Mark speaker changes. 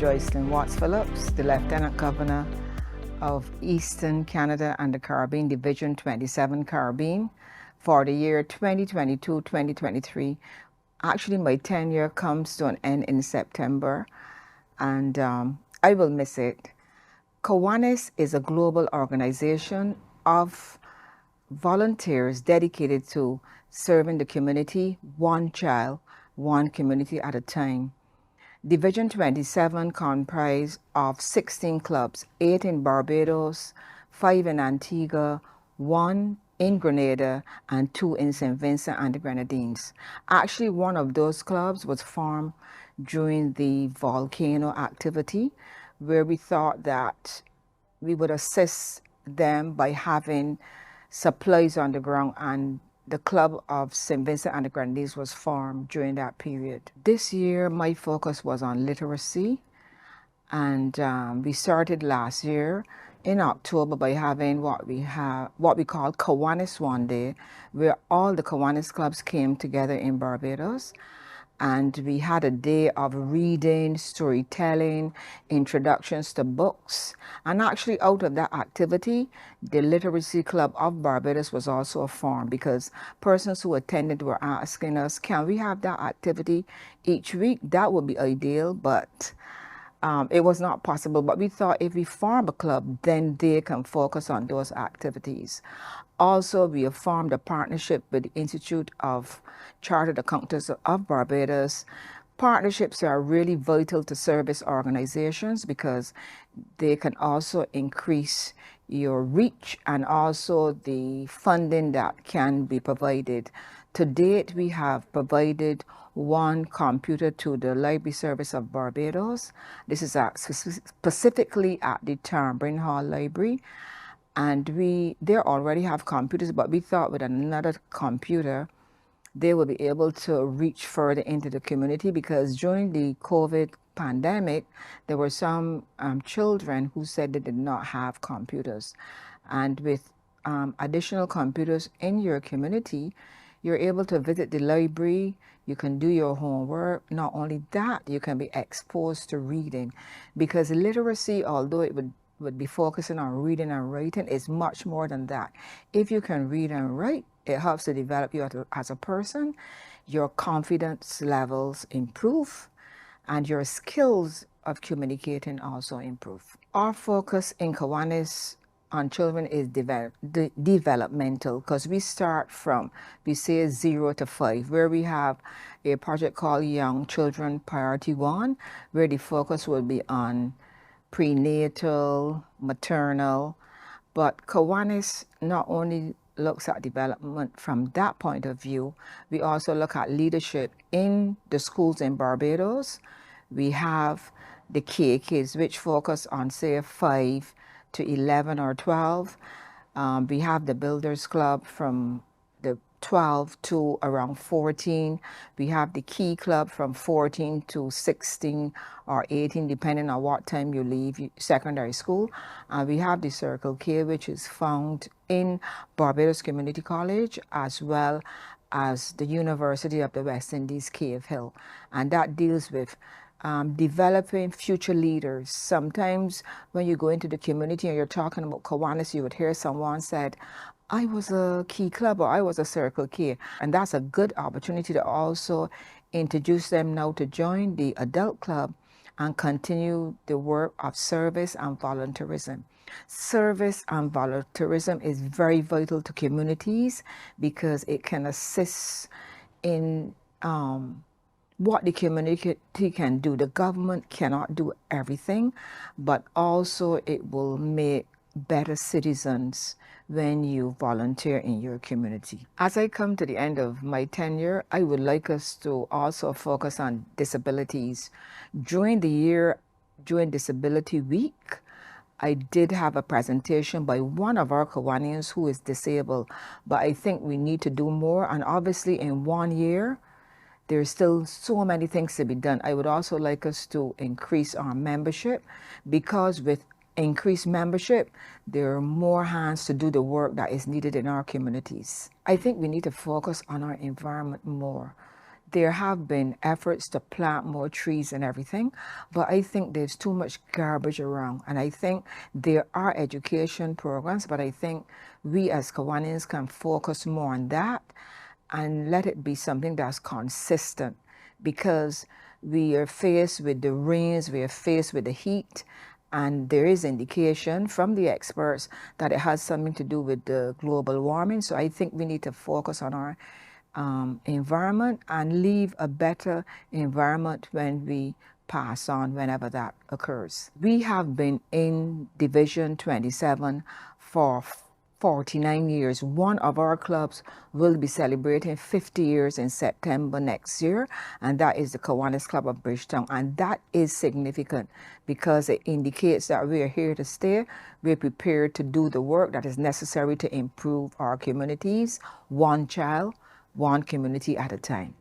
Speaker 1: Joycelyn Watts Phillips, the Lieutenant Governor of Eastern Canada and the Caribbean, Division 27 Caribbean, for the year 2022-2023. Actually, my tenure comes to an end in September, and I will miss it. Kiwanis is a global organization of volunteers dedicated to serving the community, one child, one community at a time. Division 27 comprised of 16 clubs, 8 in Barbados, 5 in Antigua, 1 in Grenada, and 2 in St. Vincent and the Grenadines. Actually, one of those clubs was formed during the volcano activity, where we thought that we would assist them by having supplies on the ground, and the club of St. Vincent and the Grenadines was formed during that period. This year, my focus was on literacy, and we started last year in October by having what we call Kiwanis One Day, where all the Kiwanis clubs came together in Barbados. And we had a day of reading, storytelling, introductions to books. And actually out of that activity, the Literacy Club of Barbados was also formed, because persons who attended were asking us, can we have that activity each week? That would be ideal, but it was not possible. But we thought if we form a club, then they can focus on those activities. Also, we have formed a partnership with the Institute of Chartered Accountants of Barbados. Partnerships are really vital to service organizations because they can also increase your reach and also the funding that can be provided. To date, we have provided 1 computer to the Library Service of Barbados. This is specifically at the Tambourine Hall Library. And they already have computers, but we thought with another computer, they will be able to reach further into the community, because during the COVID pandemic, there were some children who said they did not have computers. And with additional computers in your community, you're able to visit the library, you can do your homework. Not only that, you can be exposed to reading, because literacy, although it would be focusing on reading and writing, is much more than that. If you can read and write, it helps to develop you as a person. Your confidence levels improve, and your skills of communicating also improve. Our focus in Kiwanis on children is developmental, because we start from, we say 0 to 5, where we have a project called Young Children Priority 1, where the focus will be on prenatal, maternal. But Kiwanis not only looks at development from that point of view, we also look at leadership in the schools in Barbados. We have the K kids, which focus on, say, 5 to 11 or 12. We have the Builders Club from the 12 to around 14. We have the Key Club from 14 to 16 or 18, depending on what time you leave secondary school. We have the Circle K, which is found in Barbados Community College, as well as the University of the West Indies, Cave Hill. And that deals with developing future leaders. Sometimes when you go into the community and you're talking about Kiwanis, you would hear someone said, I was a Key Club, or I was a Circle K. And that's a good opportunity to also introduce them now to join the adult club and continue the work of service and volunteerism. Service and volunteerism is very vital to communities, because it can assist in what the community can do. The government cannot do everything, but also it will make better citizens when you volunteer in your community. As I come to the end of my tenure, I would like us to also focus on disabilities. During the year, during Disability Week, I did have a presentation by one of our Kiwanians who is disabled, but I think we need to do more. And obviously in 1 year, there's still so many things to be done. I would also like us to increase our membership, because with increased membership, there are more hands to do the work that is needed in our communities. I think we need to focus on our environment more. there have been efforts to plant more trees and everything, but I think there's too much garbage around. And I think there are education programs, but I think we as Kiwanis can focus more on that and let it be something that's consistent, because we are faced with the rains, we are faced with the heat, and there is indication from the experts that it has something to do with the global warming. So I think we need to focus on our environment and leave a better environment when we pass on, whenever that occurs. We have been in Division 27 for 49 years. One of our clubs will be celebrating 50 years in September next year, and that is the Kiwanis Club of Bridgetown. And that is significant because it indicates that we are here to stay. We're prepared to do the work that is necessary to improve our communities, one child, one community at a time.